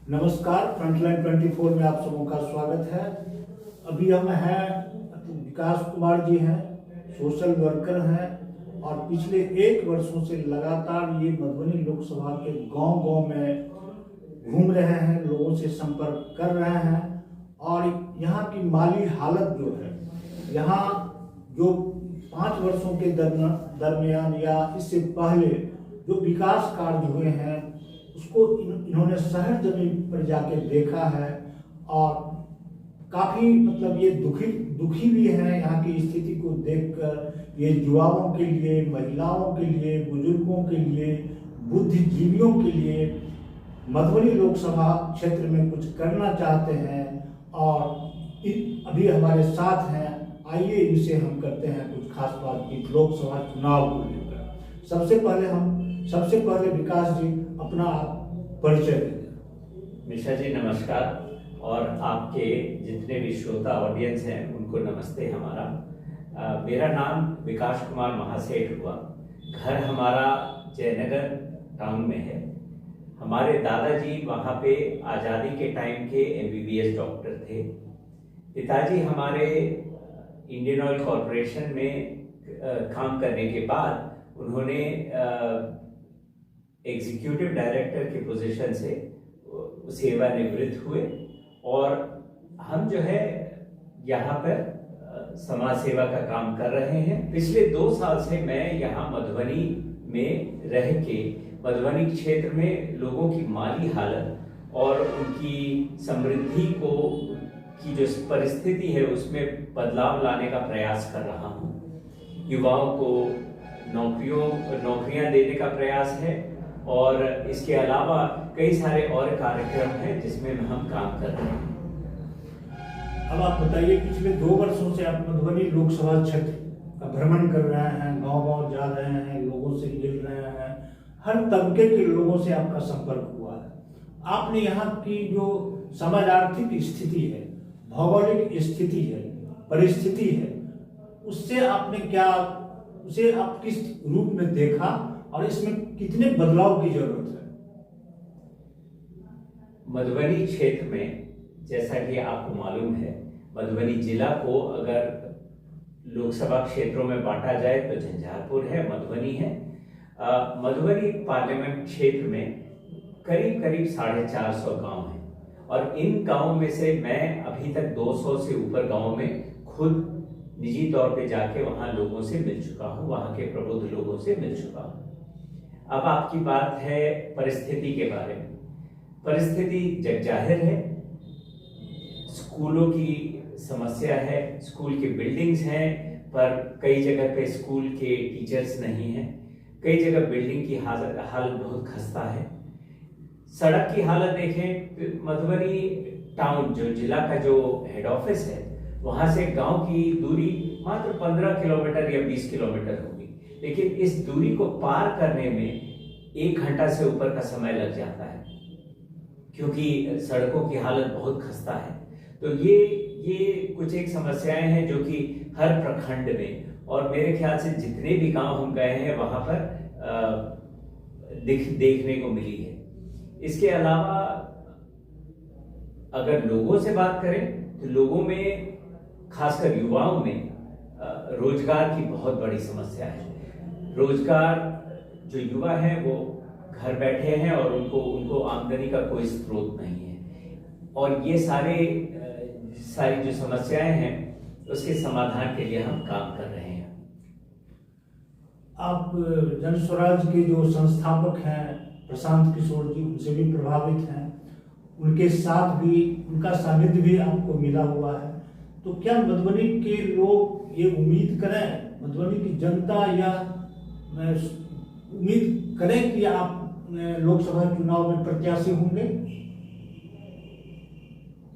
नमस्कार, फ्रंटलाइन 24 में आप सबों का स्वागत है। अभी हम हैं, विकास कुमार जी हैं, सोशल वर्कर हैं और पिछले 1 वर्षों से लगातार ये मधुबनी लोकसभा के गांव-गांव में घूम रहे हैं, लोगों से संपर्क कर रहे हैं और यहाँ की माली हालत जो है, यहाँ जो 5 वर्षों के दरमियान या इससे पहले जो विकास कार्य हुए हैं उसको इन्होंने शहर जमीन पर जाके देखा है और काफ़ी मतलब ये दुखी भी हैं यहाँ की स्थिति को देखकर। ये युवाओं के लिए, महिलाओं के लिए, बुजुर्गों के लिए, बुद्धिजीवियों के लिए मधुबनी लोकसभा क्षेत्र में कुछ करना चाहते हैं और अभी हमारे साथ हैं। आइए इनसे हम करते हैं कुछ खास बातचीत लोकसभा चुनाव को लेकर। सबसे पहले विकास जी अपना परिचय दें। मिश्रा जी नमस्कार, और आपके जितने भी श्रोता ऑडियंस हैं उनको नमस्ते। मेरा नाम विकास कुमार महासेठ हुआ। घर हमारा जयनगर टाउन में है। हमारे दादाजी वहाँ पे आज़ादी के टाइम के MBBS डॉक्टर थे। पिताजी हमारे इंडियन ऑयल कॉरपोरेशन में काम करने के बाद उन्होंने एग्जीक्यूटिव डायरेक्टर की पोजीशन से सेवानिवृत्त हुए और हम जो है यहाँ पर समाज सेवा का काम कर रहे हैं। पिछले 2 साल से मैं यहाँ मधुबनी में रह के मधुबनी क्षेत्र में लोगों की माली हालत और उनकी समृद्धि की जो परिस्थिति है उसमें बदलाव लाने का प्रयास कर रहा हूँ। युवाओं को नौकरियां देने का प्रयास है और इसके अलावा कई सारे और कार्यक्रम हैं जिसमें हम काम कर रहे हैं। अब आप बताइए, पिछले 2 वर्षों से आप मधुबनी लोकसभा क्षेत्र का भ्रमण कर रहे हैं, गांव-गांव जा रहे हैं, लोगों से मिल रहे हैं, हर तबके के लोगों से आपका संपर्क हुआ है। आपने यहाँ की जो समाज आर्थिक स्थिति है, भौगोलिक स्थिति है, परिस्थिति है, उसे आप किस रूप में देखा और इसमें कितने बदलाव की जरूरत है? मधुबनी क्षेत्र में जैसा कि आपको मालूम है, मधुबनी जिला को अगर लोकसभा क्षेत्रों में बांटा जाए तो झंझारपुर है, मधुबनी है। मधुबनी पार्लियामेंट क्षेत्र में करीब 450 गांव हैं और इन गांवों में से मैं अभी तक 200 से ऊपर गांवों में खुद निजी तौर पे जाके वहां लोगों से मिल चुका हूं, वहां के प्रबुद्ध लोगों से मिल चुका हूं। अब आपकी बात है परिस्थिति के बारे में। परिस्थिति जगजाहिर है। स्कूलों की समस्या है, स्कूल की बिल्डिंग्स हैं पर कई जगह पे स्कूल के टीचर्स नहीं हैं। कई जगह बिल्डिंग की हालत बहुत खस्ता है। सड़क की हालत देखें, मधुबनी टाउन जो जिला का जो हेड ऑफिस है वहां से गांव की दूरी मात्र 15 किलोमीटर या 20 किलोमीटर होगी, लेकिन इस दूरी को पार करने में 1 घंटा से ऊपर का समय लग जाता है क्योंकि सड़कों की हालत बहुत खस्ता है। तो ये कुछ एक समस्याएं हैं जो कि हर प्रखंड में और मेरे ख्याल से जितने भी गांव हम गए हैं वहां पर देखने को मिली है। इसके अलावा अगर लोगों से बात करें तो लोगों में, खासकर युवाओं में रोजगार की बहुत बड़ी समस्या है। रोजगार जो युवा हैं वो घर बैठे हैं और उनको आमदनी का कोई स्रोत नहीं है और ये सारी जो समस्याएं हैं उसके समाधान के लिए हम काम कर रहे हैं। आप जन स्वराज के जो संस्थापक हैं प्रशांत किशोर जी, उनसे भी प्रभावित हैं, उनके साथ भी उनका सानिध्य भी आपको मिला हुआ है। तो क्या मधुबनी के लोग ये उम्मीद करें, मधुबनी की जनता या उम्मीद करें कि आप लोकसभा चुनाव में प्रत्याशी होंगे?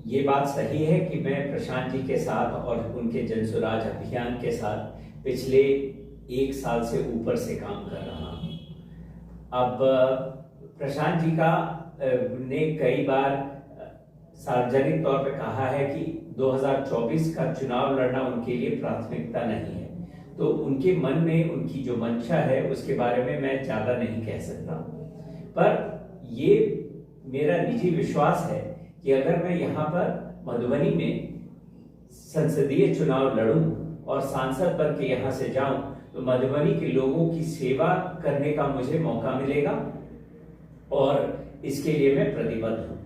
ये बात सही है कि मैं प्रशांत जी के साथ और उनके जन स्वराज अभियान के साथ पिछले 1 साल से ऊपर से काम कर रहा हूँ। अब प्रशांत जी ने कई बार सार्वजनिक तौर पे कहा है कि 2024 का चुनाव लड़ना उनके लिए प्राथमिकता नहीं है, तो उनके मन में उनकी जो मंशा है उसके बारे में मैं ज्यादा नहीं कह सकता, पर ये मेरा निजी विश्वास है कि अगर मैं यहाँ पर मधुबनी में संसदीय चुनाव लड़ूं और सांसद बन के यहाँ से जाऊं तो मधुबनी के लोगों की सेवा करने का मुझे मौका मिलेगा और इसके लिए मैं प्रतिबद्ध हूं।